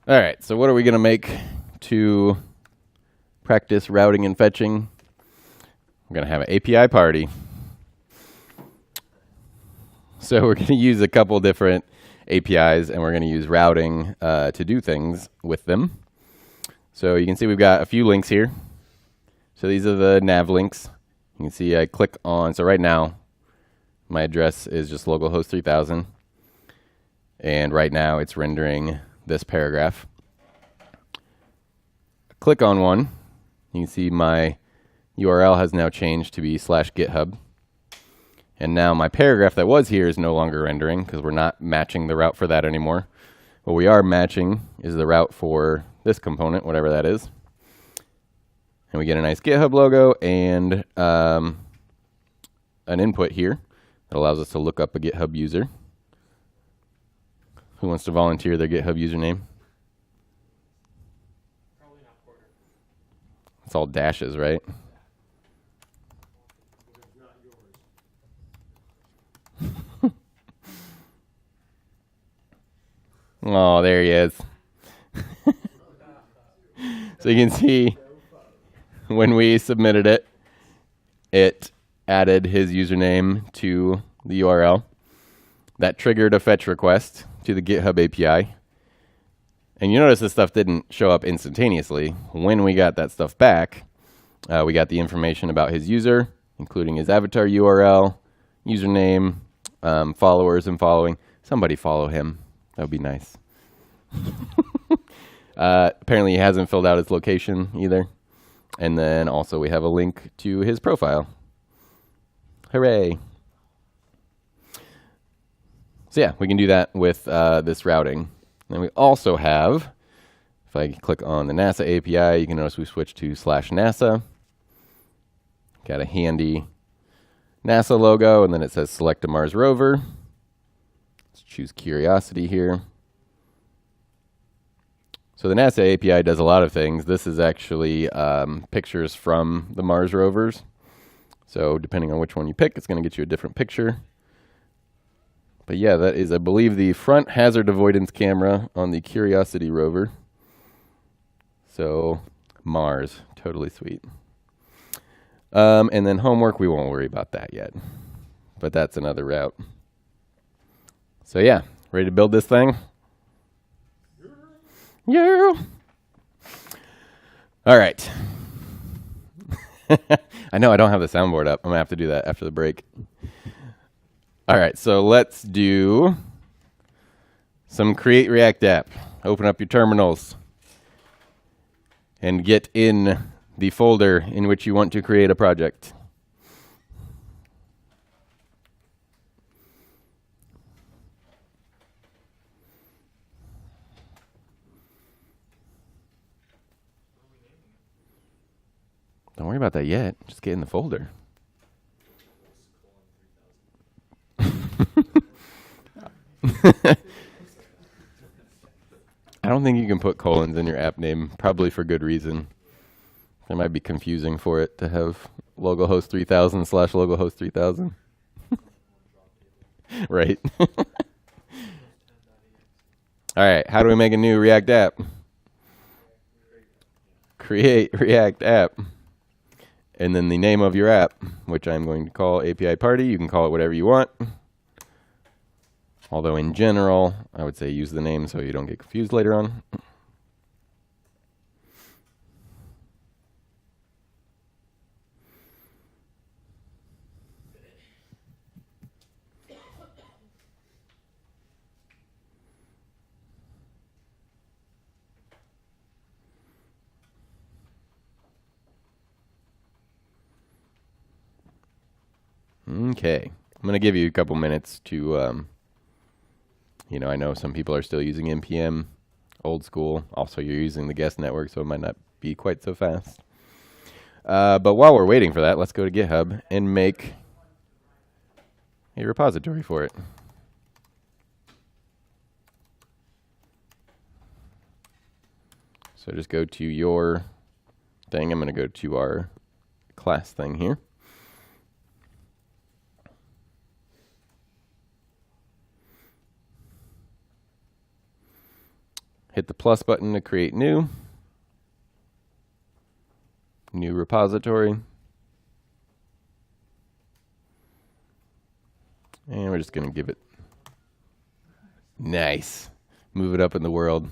All right, so what are we going to make to practice routing and fetching? We're going to have an API party. So we're going to use a couple different APIs, and we're going to use routing to do things with them. So you can see we've got a few links here. So these are the nav links. You can see I click on, so right now my address is just localhost 3000. And right now it's rendering this paragraph. Click on one. You can see my URL has now changed to be /GitHub. And now my paragraph that was here is no longer rendering because we're not matching the route for that anymore. What we are matching is the route for this component, whatever that is. And we get a nice GitHub logo and an input here that allows us to look up a GitHub user. Who wants to volunteer their GitHub username? Probably not Porter. It's all dashes, right? Oh, there he is. So you can see when we submitted it, it added his username to the URL. That triggered a fetch request to the GitHub API. And you notice this stuff didn't show up instantaneously. When we got that stuff back, we got the information about his user, including his avatar URL, username, followers and following. Somebody follow him. That would be nice. Apparently he hasn't filled out his location either. And then also we have a link to his profile. Hooray. So yeah, we can do that with this routing. Then we also have, if I click on the NASA API, you can notice we switched to /NASA. Got a handy NASA logo, and then it says select a Mars rover. Let's choose Curiosity here. So the NASA API does a lot of things. This is actually pictures from the Mars rovers. So depending on which one you pick, it's going to get you a different picture. But yeah, that is, I believe, the front hazard avoidance camera on the Curiosity rover. So Mars, totally sweet. And then homework, we won't worry about that yet. But that's another route. So yeah, ready to build this thing? Yeah. All right. I know I don't have the soundboard up. I'm going to have to do that after the break. All right, so let's do some Create React App. Open up your terminals and get in the folder in which you want to create a project. Don't worry about that yet. Just get in the folder. I don't think you can put colons in your app name, probably for good reason. It might be confusing for it to have localhost 3000 / localhost 3000. Right. All right, how do we make a new React app? Create React app. And then the name of your app, which I'm going to call API Party. You can call it whatever you want. Although in general, I would say use the name so you don't get confused later on. Okay, I'm going to give you a couple minutes to, I know some people are still using NPM, old school. Also, you're using the guest network, so it might not be quite so fast. But while we're waiting for that, let's go to GitHub and make a repository for it. So just go to your thing. I'm going to go to our class thing here. hit the plus button to create new repository. And we're just going to give it nice. Move it up in the world.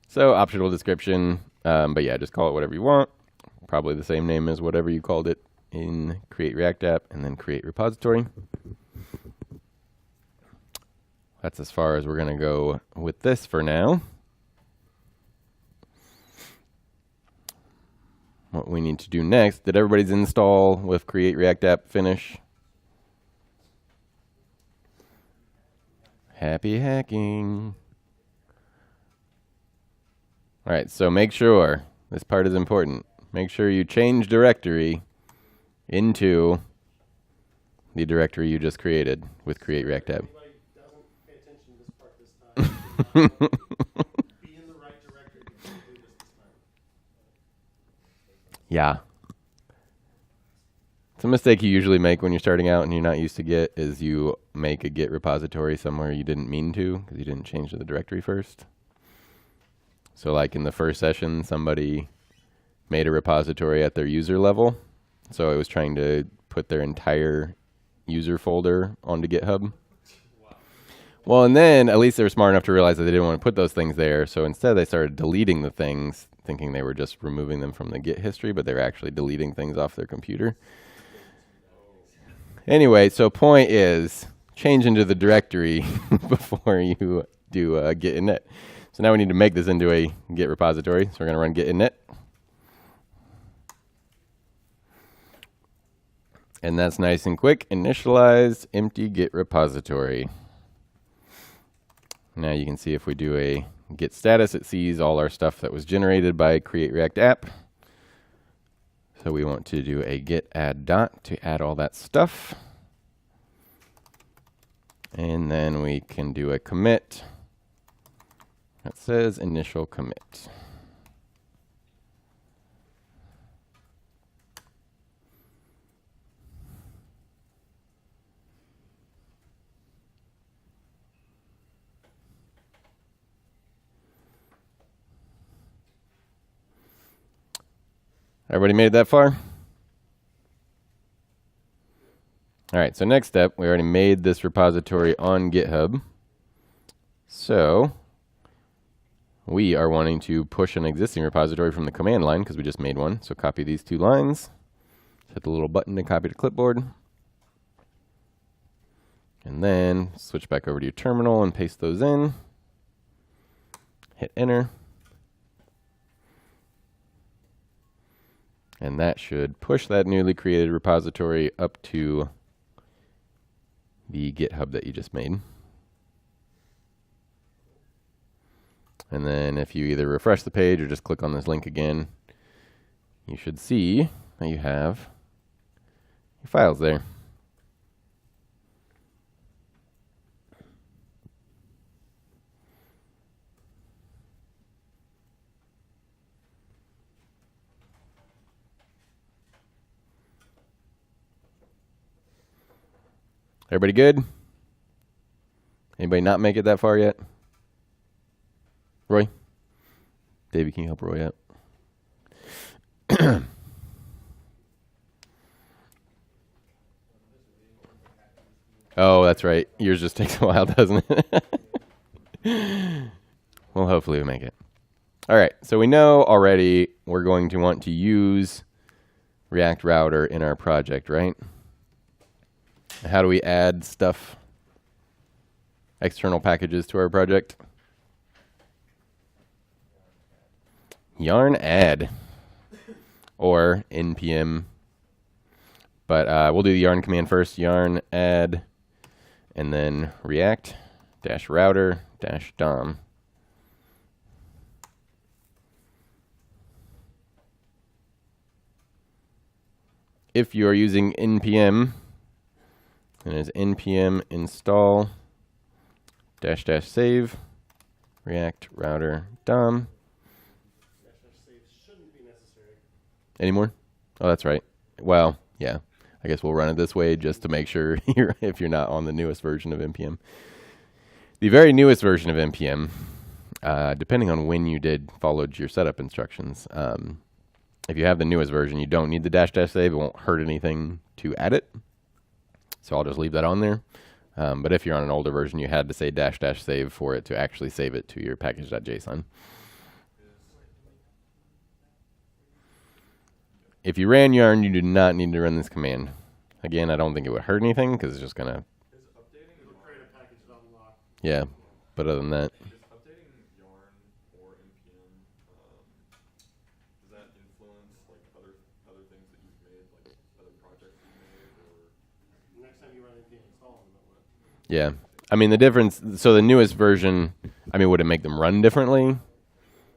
So optional description, but yeah, just call it whatever you want. Probably the same name as whatever you called it in Create React App, and then create repository. That's as far as we're going to go with this for now. What we need to do next, did everybody's install with Create React App finish? Happy hacking. All right, so make sure, this part is important, make sure you change directory into the directory you just created with Create React App. Doesn't pay attention to this part this time. Be in the right directory to do this time. Yeah. It's a mistake you usually make when you're starting out and you're not used to Git, is you make a Git repository somewhere you didn't mean to because you didn't change the directory first. So like in the first session, somebody made a repository at their user level. So it was trying to put their entire user folder onto GitHub. Wow. Well, and then at least they were smart enough to realize that they didn't want to put those things there. So instead they started deleting the things, thinking they were just removing them from the Git history, but they were actually deleting things off their computer. Anyway, so point is, change into the directory before you do Git init. So now we need to make this into a Git repository. So we're going to run Git init. And that's nice and quick. Initialize empty Git repository. Now you can see if we do a Git status, it sees all our stuff that was generated by Create React App. So we want to do a git add dot to add all that stuff. And then we can do a commit that says initial commit. Everybody made it that far? All right, so next step, we already made this repository on GitHub. So we are wanting to push an existing repository from the command line because we just made one. So copy these two lines, hit the little button to copy to clipboard, and then switch back over to your terminal and paste those in. Hit enter. And that should push that newly created repository up to the GitHub that you just made. And then if you either refresh the page or just click on this link again, you should see that you have your files there. Everybody good? Anybody not make it that far yet? Roy? Davey, can you help Roy out? Oh, that's right. Yours just takes a while, doesn't it? Well, hopefully we make it. All right, so we know already we're going to want to use React Router in our project, right? How do we add stuff, external packages to our project? Yarn add or npm, but we'll do the yarn command first. Yarn add, and then react -router -dom. if you are using npm, and it's npm install -- save react router dom. Save shouldn't be necessary. Anymore? Oh, that's right. Well, yeah. I guess we'll run it this way just to make sure if you're not on the newest version of npm. The very newest version of npm, depending on when you followed your setup instructions, if you have the newest version, you don't need the -- save. It won't hurt anything to add it. So I'll just leave that on there. But if you're on an older version, you had to say -- save for it to actually save it to your package.json. If you ran yarn, you do not need to run this command. Again, I don't think it would hurt anything because it's just going to... It'll create a package that unlock. Yeah, but other than that... Is updating yarn or npm, does that influence like other things that you've made, like other projects you've made, or Next time you run npm install them, it will. Yeah. I mean, the difference... So the newest version, I mean, would it make them run differently?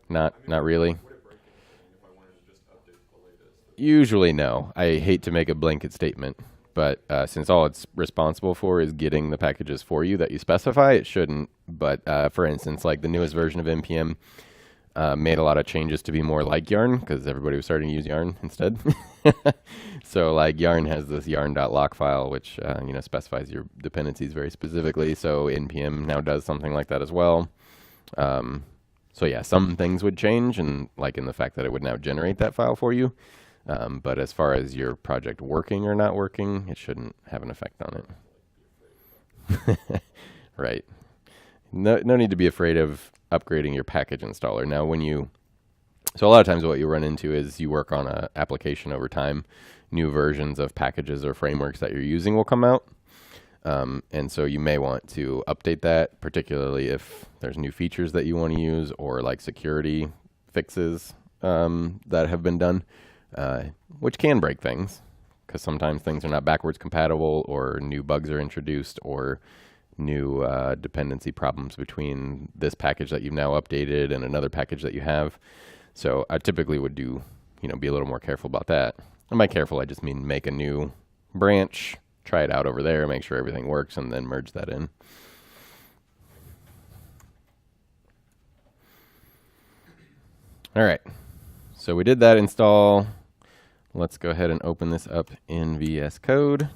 Not really. would it break anything if I wanted to just update the latest? Usually, no. I hate to make a blanket statement, but since all it's responsible for is getting the packages for you that you specify, it shouldn't. But for instance, like the newest version of npm made a lot of changes to be more like yarn because everybody was starting to use yarn instead. So like yarn has this yarn.lock file, which specifies your dependencies very specifically. So npm now does something like that as well. So yeah, some things would change, and like in the fact that it would now generate that file for you. But as far as your project working or not working, it shouldn't have an effect on it. Right. No need to be afraid of upgrading your package installer. Now, so a lot of times what you run into is you work on an application over time. New versions of packages or frameworks that you're using will come out. And so you may want to update that, particularly if there's new features that you want to use or like security fixes that have been done, which can break things because sometimes things are not backwards compatible or new bugs are introduced or new dependency problems between this package that you've now updated and another package that you have. So I typically would be a little more careful about that. And by careful, I just mean make a new branch, try it out over there, make sure everything works, and then merge that in. All right, so we did that install. Let's go ahead and open this up in VS Code.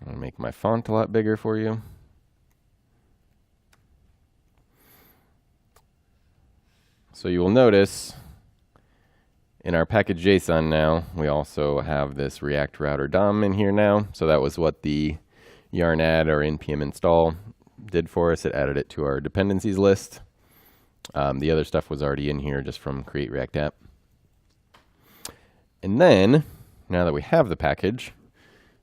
I'm going to make my font a lot bigger for you. So you will notice in our package JSON now, we also have this React Router DOM in here now. So that was what the yarn add or npm install did for us. It added it to our dependencies list. The other stuff was already in here just from create React app. And then, now that we have the package,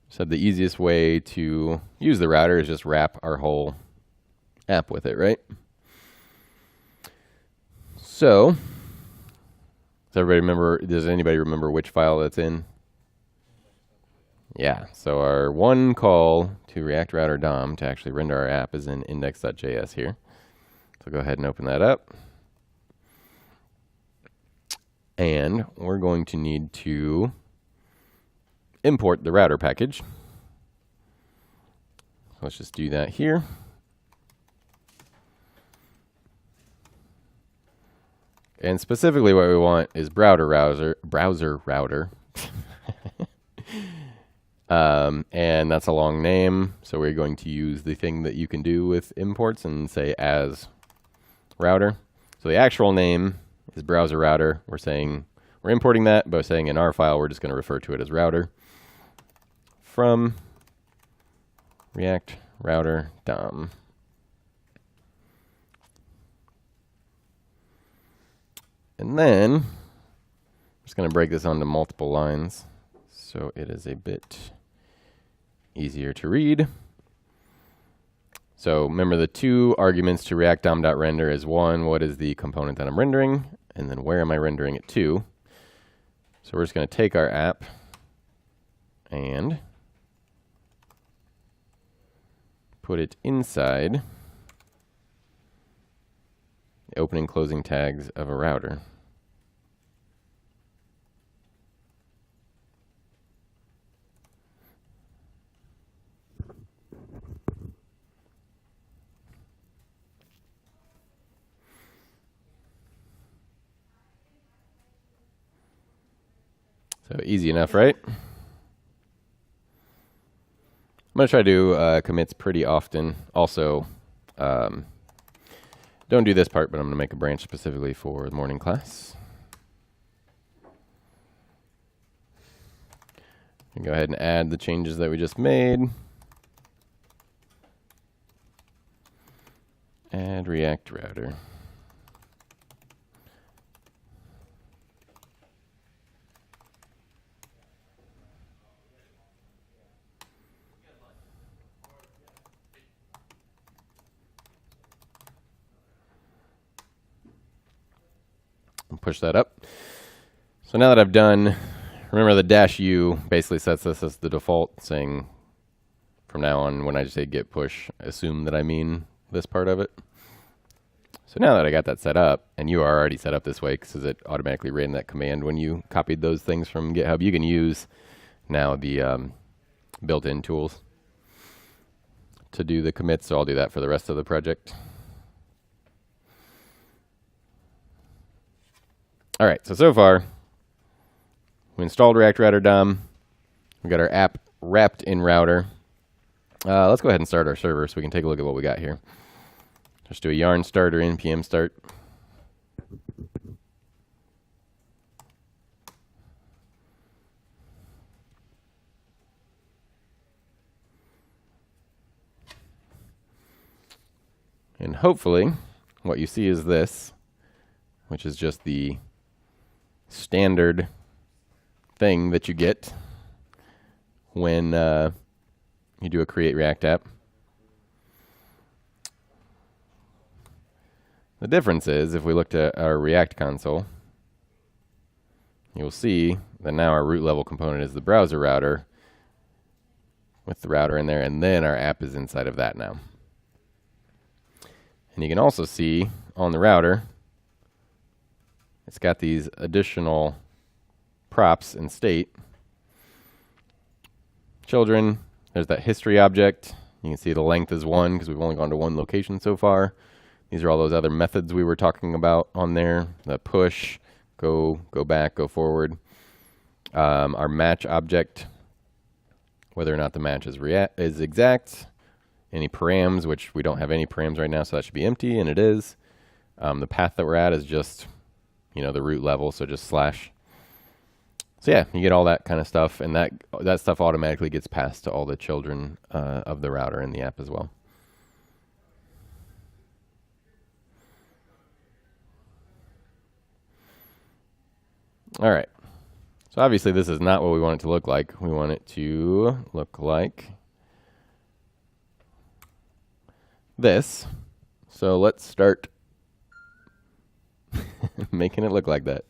so the easiest way to use the router is just wrap our whole app with it, right? So, does anybody remember which file that's in? Yeah, so our one call to React Router DOM to actually render our app is in index.js here. So go ahead and open that up. And we're going to need to import the router package. So let's just do that here. And specifically what we want is browser router. And that's a long name. So we're going to use the thing that you can do with imports and say as router. So the actual name is browser router. We're importing that, but saying in our file, we're just going to refer to it as router from React Router DOM. And then I'm just going to break this onto multiple lines so it is a bit easier to read. So remember the two arguments to React DOM.render is one, what is the component that I'm rendering? And then where am I rendering it to? So we're just going to take our app and put it inside the opening closing tags of a router. So easy enough, right? I'm going to try to do commits pretty often. Also, don't do this part, but I'm going to make a branch specifically for the morning class. And go ahead and add the changes that we just made. Add React router. And push that up. So now that I've done, remember the -u basically sets this as the default, saying from now on when I just say git push, assume that I mean this part of it. So now that I got that set up, and you are already set up this way because it automatically ran that command when you copied those things from GitHub, you can use now the built-in tools to do the commits, so I'll do that for the rest of the project. All right, so far, we installed React Router DOM. We got our app wrapped in router. Let's go ahead and start our server so we can take a look at what we got here. Just do a yarn start or npm start. And hopefully, what you see is this, which is just the standard thing that you get when you do a create React app. The difference is, if we looked at our React console, you'll see that now our root level component is the browser router with the router in there, and then our app is inside of that now. And you can also see on the router, it's got these additional props in state. Children, there's that history object. You can see the length is 1 because we've only gone to one location so far. These are all those other methods we were talking about on there. The push, go back, go forward. Our match object, whether or not the match is exact. Any params, which we don't have any params right now, so that should be empty, and it is. The path that we're at is just, the root level, so just slash. So yeah, you get all that kind of stuff, and that stuff automatically gets passed to all the children of the router in the app as well. All right. So obviously this is not what we want it to look like. We want it to look like this. So let's start making it look like that.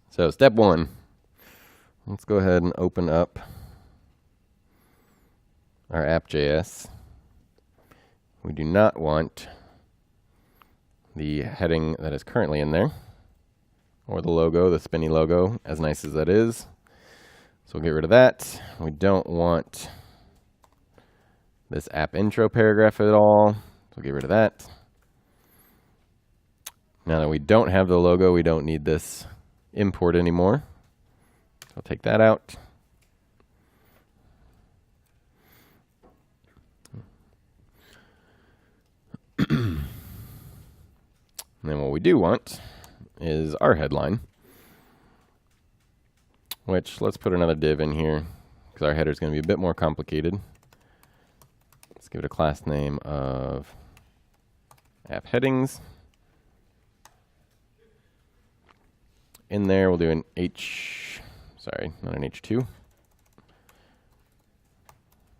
So step 1, let's go ahead and open up our app.js. We do not want the heading that is currently in there, or the logo, the spinny logo, as nice as that is. So we'll get rid of that. We don't want this app intro paragraph at all, so we'll get rid of that. Now that we don't have the logo, we don't need this import anymore. So I'll take that out. And then what we do want is our headline, which let's put another div in here because our header is going to be a bit more complicated. Let's give it a class name of app headings. In there, we'll do an not an H2,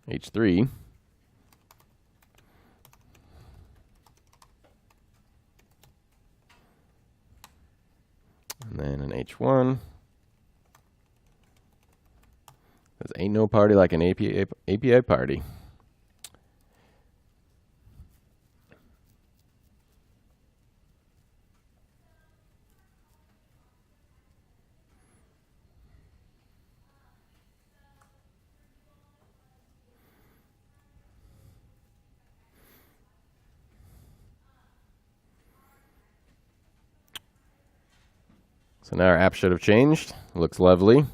H3. And then an H1. Because ain't no party like an API party. So now our app should have changed. Looks lovely.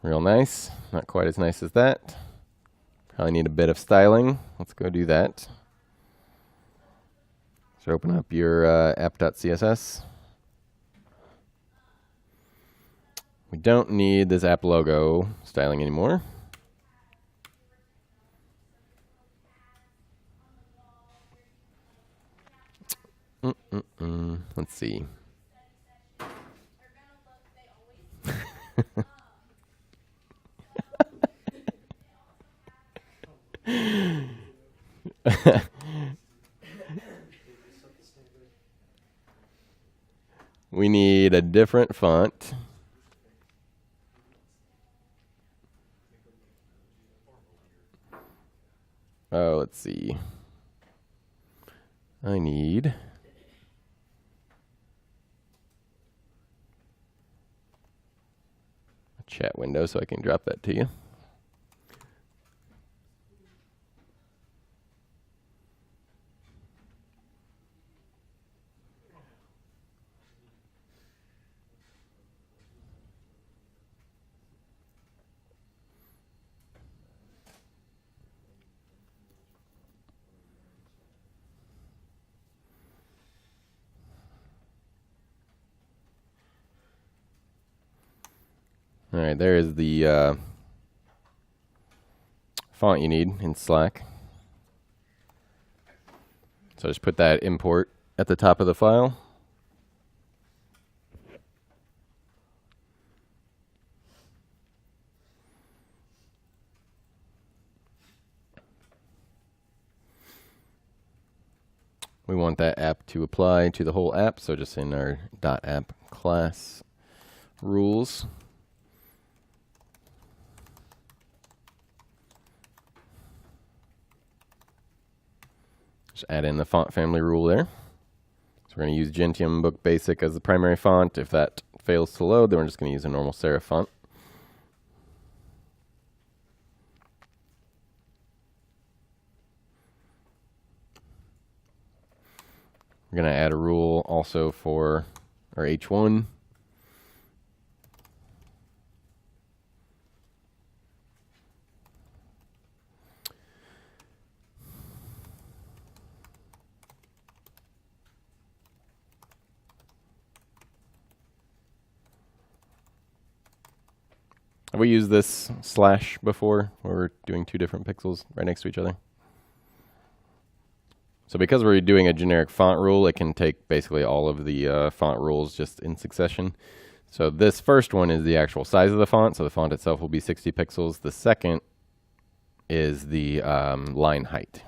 Real nice. Not quite as nice as that. Probably need a bit of styling. Let's go do that. So open up your app.css. We don't need this app logo styling anymore. Let's see. We need a different font. Oh, let's see. I need a chat window so I can drop that to you. All right, there is the font you need in Slack. So just put that import at the top of the file. We want that app to apply to the whole app, so just in our .app class rules. Just add in the font family rule there. So we're going to use Gentium Book Basic as the primary font. If that fails to load, then we're just going to use a normal serif font. We're going to add a rule also for our H1. Have we used this slash before, where we're doing two different pixels right next to each other? So because we're doing a generic font rule, it can take basically all of the font rules just in succession. So this first one is the actual size of the font, so the font itself will be 60 pixels. The second is the line height.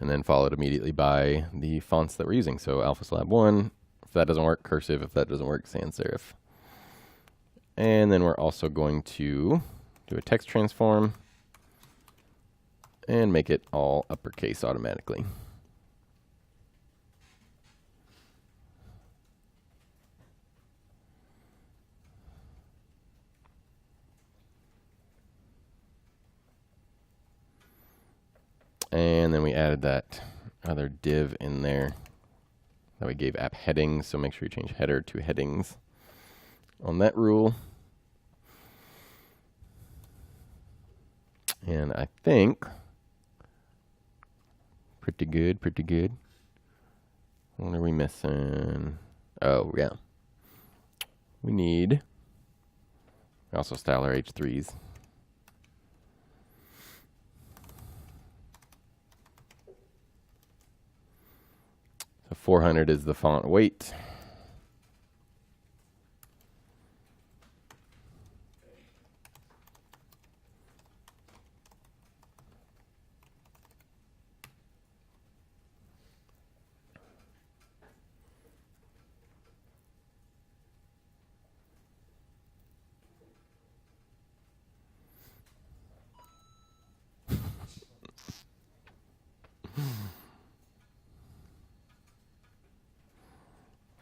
And then followed immediately by the fonts that we're using. So Alpha Slab 1, if that doesn't work, cursive. If that doesn't work, sans serif. And then we're also going to do a text transform and make it all uppercase automatically. And then we added that other div in there that we gave app headings, so make sure you change header to headings on that rule. And I think pretty good, pretty good. What are we missing? Oh, yeah. We need also style our H3s. So 400 is the font weight.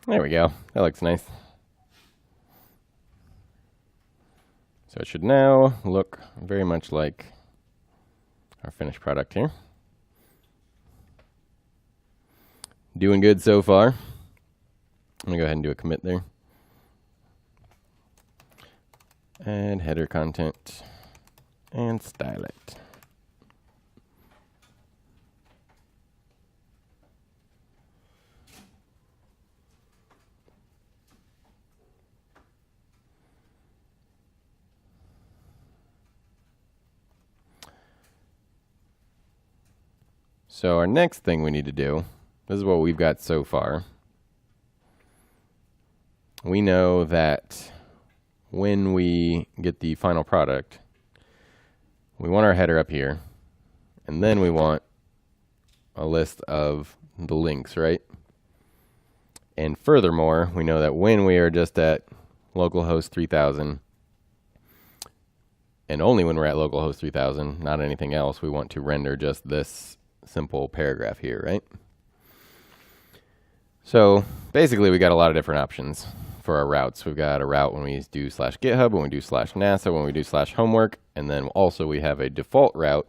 There we go. That looks nice. So it should now look very much like our finished product here. Doing good so far. I'm going to go ahead and do a commit there. Add header content and style it. So our next thing we need to do, this is what we've got so far. We know that when we get the final product, we want our header up here, and then we want a list of the links, right? And furthermore, we know that when we are just at localhost 3000, and only when we're at localhost 3000, not anything else, we want to render just this simple paragraph here, right? So basically we got a lot of different options for our routes. We've got a route when we do /GitHub, when we do /NASA, when we do /homework, and then also we have a default route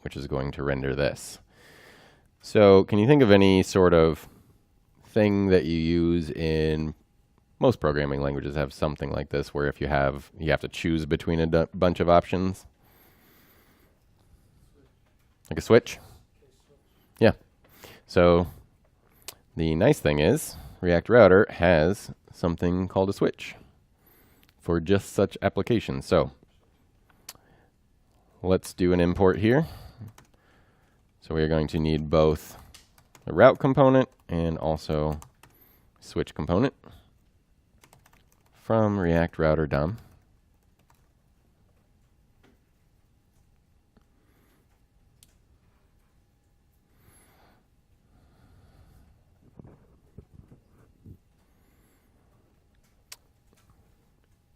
which is going to render this. So can you think of any sort of thing that you use in most programming languages have something like this, where if you have to choose between a bunch of options? Like a switch? Yeah. So the nice thing is React Router has something called a switch for just such applications. So let's do an import here. So we are going to need both a route component and also switch component from React Router DOM.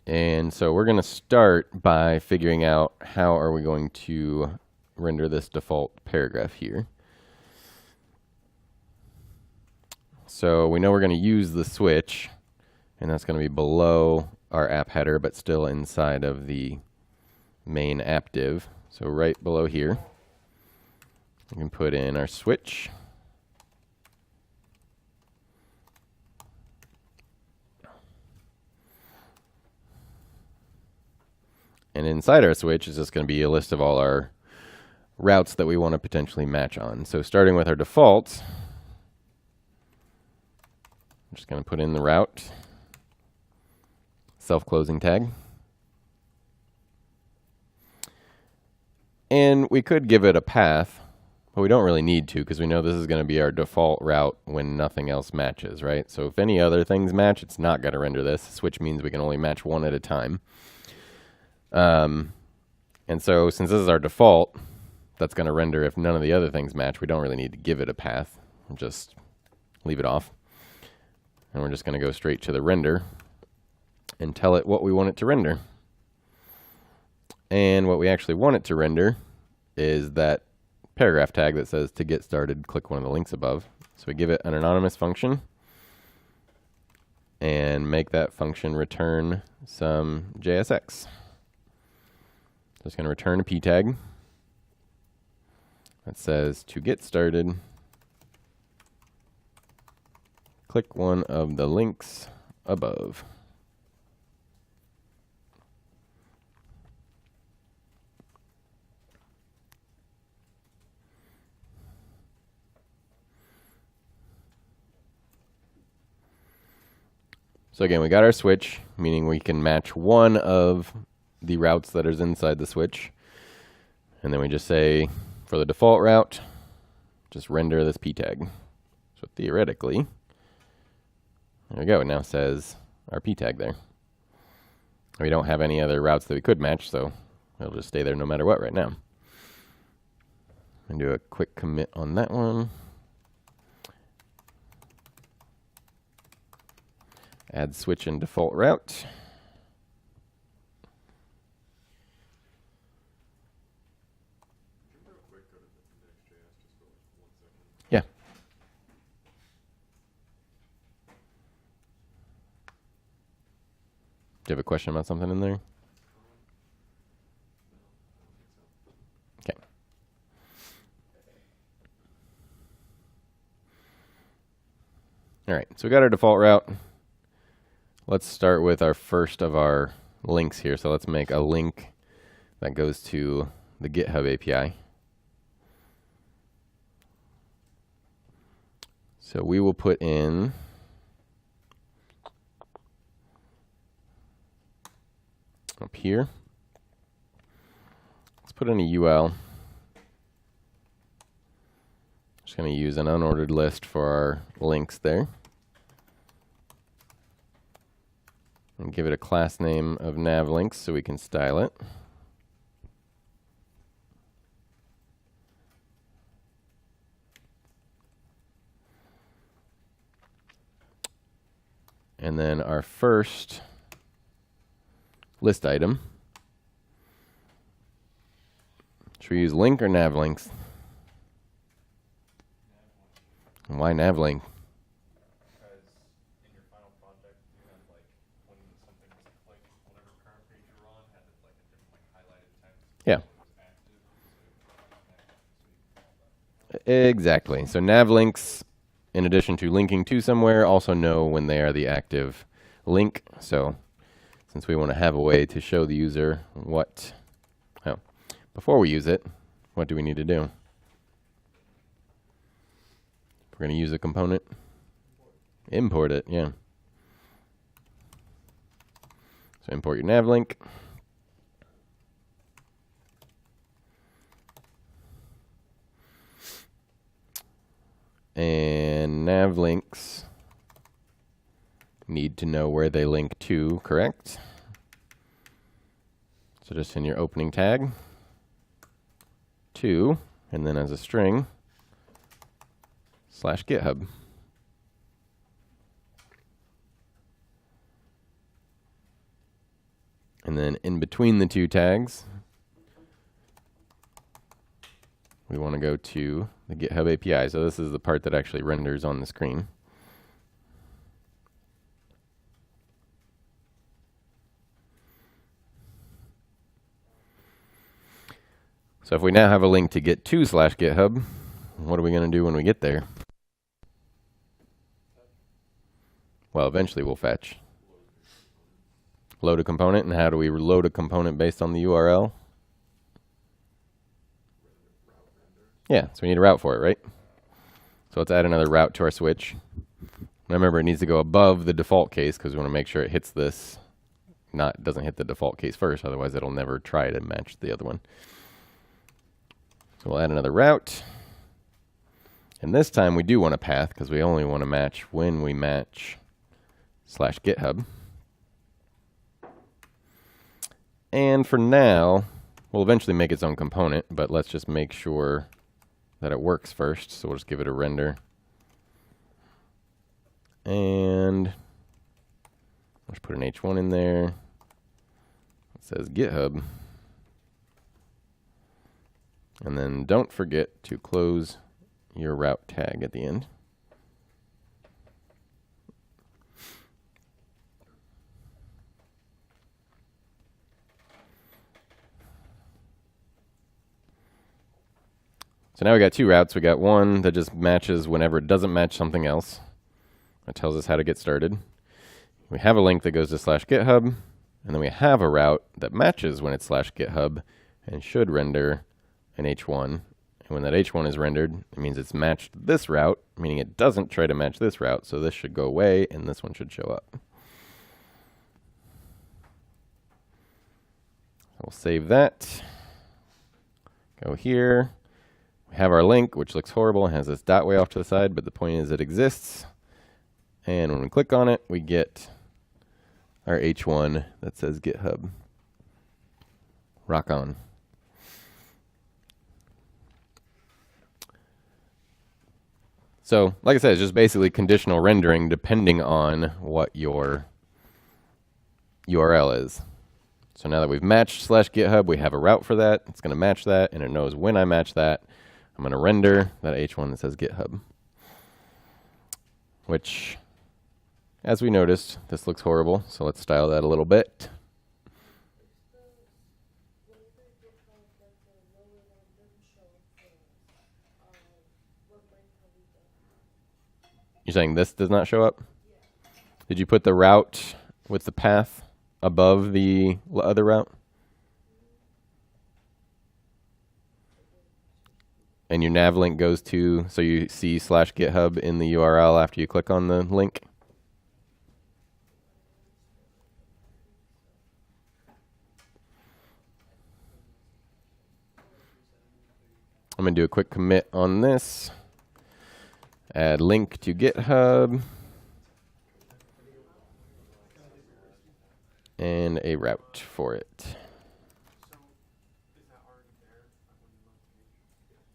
And so we're going to start by figuring out how are we going to render this default paragraph here. So we know we're going to use the switch, and that's going to be below our app header, but still inside of the main app div. So right below here, we can put in our switch. And inside our switch is just going to be a list of all our routes that we want to potentially match on. So starting with our defaults, I'm just going to put in the route, self-closing tag. And we could give it a path, but we don't really need to because we know this is going to be our default route when nothing else matches, right? So if any other things match, it's not going to render this. Switch means we can only match one at a time. And so since this is our default, that's going to render if none of the other things match. We don't really need to give it a path. We'll just leave it off. And we're just going to go straight to the render and tell it what we want it to render. And what we actually want it to render is that paragraph tag that says to get started, click one of the links above. So we give it an anonymous function and make that function return some JSX. So it's going to return a p tag that says to get started, click one of the links above. So again, we got our switch, meaning we can match one of the routes that is inside the switch. And then we just say, for the default route, just render this p tag. So theoretically, there we go. It now says our p tag there. We don't have any other routes that we could match, so it'll just stay there no matter what right now. And do a quick commit on that one. Add switch and default route. Yeah. Do you have a question about something in there? Okay. All right, so we got our default route. let's start with our first of our links here. So let's make a link that goes to the GitHub API. So we will put in up here. Let's put in a UL. Just going to use an unordered list for our links there. And give it a class name of navlinks so we can style it. And then our first list item. Should we use link or navlinks? Why navlink? Because in your final project, you have like when something's clicked, whatever current page you're on had like a different like highlighted text. Yeah. So it was active. So you Exactly. So navlinks, in addition to linking to somewhere, also know when they are the active link. So since we want to have a way to show the user what, oh, before we use it, what do we need to do? We're going to use a component. Import it, yeah. So import your navlink. And navlinks need to know where they link to, correct? So just in your opening tag, to, and then as a string, /GitHub. And then in between the two tags, we want to go to the GitHub API. So this is the part that actually renders on the screen. So if we now have a link to get to /GitHub, what are we going to do when we get there? Well, eventually we'll fetch. Load a component, and how do we load a component based on the URL? Yeah, so we need a route for it, right? So let's add another route to our switch. Remember, it needs to go above the default case because we want to make sure it hits this, doesn't hit the default case first, otherwise it'll never try to match the other one. So we'll add another route. And this time we do want a path because we only want to match when we match /GitHub. And for now, we'll eventually make its own component, but let's just make sure that it works first. So we'll just give it a render. And let's put an H1 in there. It says GitHub. And then don't forget to close your route tag at the end. So now we got two routes. We got one that just matches whenever it doesn't match something else. That tells us how to get started. We have a link that goes to /GitHub, and then we have a route that matches when it's /GitHub and should render an H1. And when that H1 is rendered, it means it's matched this route, meaning it doesn't try to match this route. So this should go away, and this one should show up. We'll save that. Go here. We have our link, which looks horrible. It has this dot way off to the side, but the point is it exists. And when we click on it, we get our H1 that says GitHub. Rock on. So, like I said, it's just basically conditional rendering depending on what your URL is. So now that we've matched /GitHub, we have a route for that. It's going to match that, and it knows when I match that. I'm going to render that H1 that says GitHub. Which, as we noticed, this looks horrible, so let's style that a little bit. You're saying this does not show up? Did you put the route with the path above the other route. And your nav link goes to, so you see /GitHub in the URL after you click on the link. I'm going to do a quick commit on this. Add link to GitHub. And a route for it. So, is that already there? When you load the page?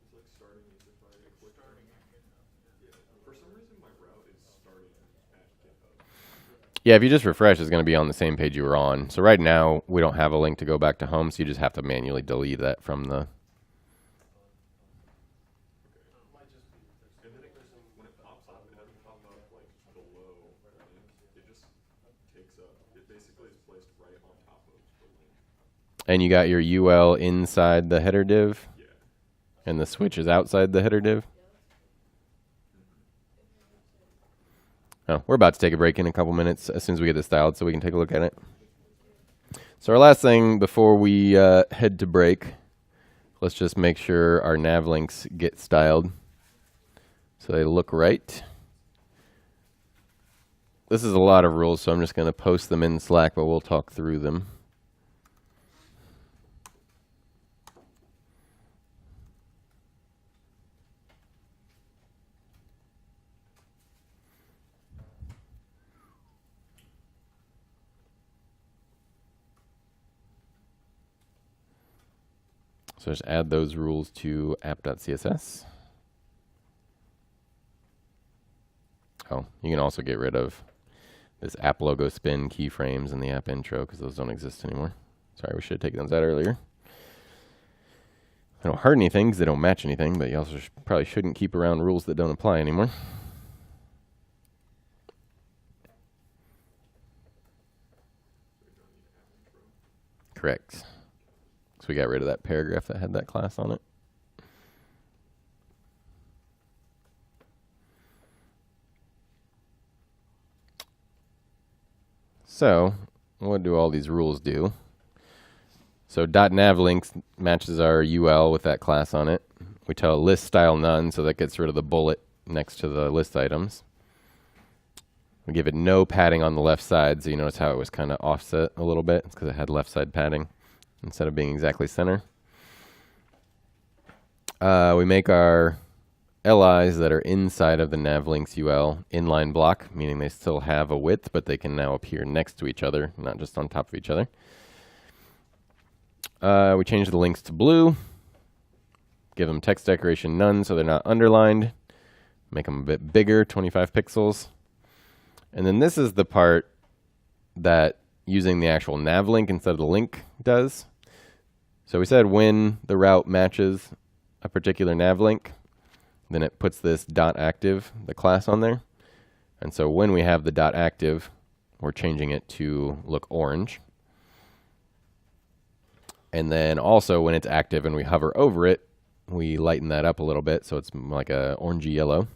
It's like starting as if I click starting at GitHub. Yeah. For some reason, my route is starting at GitHub. Yeah, if you just refresh, it's going to be on the same page you were on. So right now, we don't have a link to go back to home, so you just have to manually delete that from the... And then when it pops up, it doesn't pop up like below the link. It just takes up. It basically is placed right on top of the link. And you got your UL inside the header div, Yeah. and the switch is outside the header div. Oh, we're about to take a break in a couple minutes as soon as we get this styled so we can take a look at it. So our last thing before we head to break, let's just make sure our nav links get styled so they look right. This is a lot of rules, so I'm just going to post them in Slack, but we'll talk through them. So just add those rules to app.css. Oh, you can also get rid of this app logo spin keyframes in the app intro because those don't exist anymore. Sorry, we should have taken those out earlier. They don't hurt anything because they don't match anything, but you also probably shouldn't keep around rules that don't apply anymore. Correct. So we got rid of that paragraph that had that class on it. So, what do all these rules do? So .nav links matches our UL with that class on it. We tell it list style none, so that gets rid of the bullet next to the list items. We give it no padding on the left side, so you notice how it was kind of offset a little bit. It's because it had left side padding instead of being exactly center. We make our LIs that are inside of the nav links UL inline block, meaning they still have a width, but they can now appear next to each other, not just on top of each other. We change the links to blue, give them text decoration none so they're not underlined, make them a bit bigger, 25 pixels. And then this is the part that using the actual nav link instead of the link does. So we said when the route matches a particular nav link, then it puts this .active, the class on there. And so when we have the .active, we're changing it to look orange. And then also when it's active and we hover over it, we lighten that up a little bit so it's like a orangey yellow.